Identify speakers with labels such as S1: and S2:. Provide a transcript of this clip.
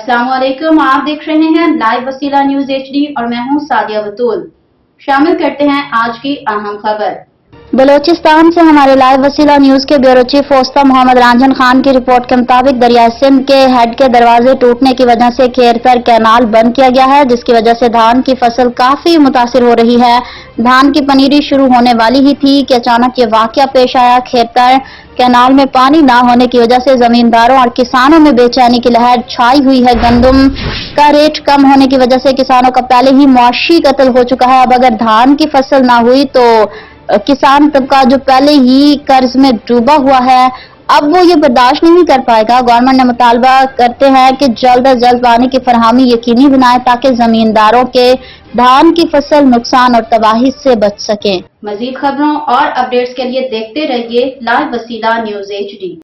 S1: अस्सलाम वालेकुम, आप देख रहे हैं लाइव वसीला न्यूज HD और मैं हूं सादिया बतूल। शामिल करते हैं आज की अहम खबर। बलोचिस्तान से हमारे लाइव वसीला न्यूज के ब्यूरो चीफ ओस्ता मोहम्मद रांझन खान की रिपोर्ट के मुताबिक दरिया सिंध के हेड के दरवाजे टूटने की वजह से खेरतर कैनाल बंद किया गया है, जिसकी वजह से धान की फसल काफी मुतासिर हो रही है। धान की पनीरी शुरू होने वाली ही थी कि अचानक ये वाकया पेश आया। खेरतर कैनाल में पानी ना होने की वजह से जमींदारों और किसानों में बेचैनी की लहर छाई हुई है। गंदम का रेट कम होने की वजह से किसानों का पहले ही मुआशी कत्ल हो चुका है। अब अगर धान की फसल ना हुई तो किसान तबका जो पहले ही कर्ज में डूबा हुआ है, अब वो ये बर्दाश्त नहीं कर पाएगा। गवर्नमेंट ने मुतालबा करते हैं कि जल्द अज जल्द पानी की फरहमी यकीनी बनाए ताकि जमींदारों के धान की फसल नुकसान और तबाही से बच सके। मजीद खबरों और अपडेट्स के लिए देखते रहिए लाइव वसीला न्यूज HD।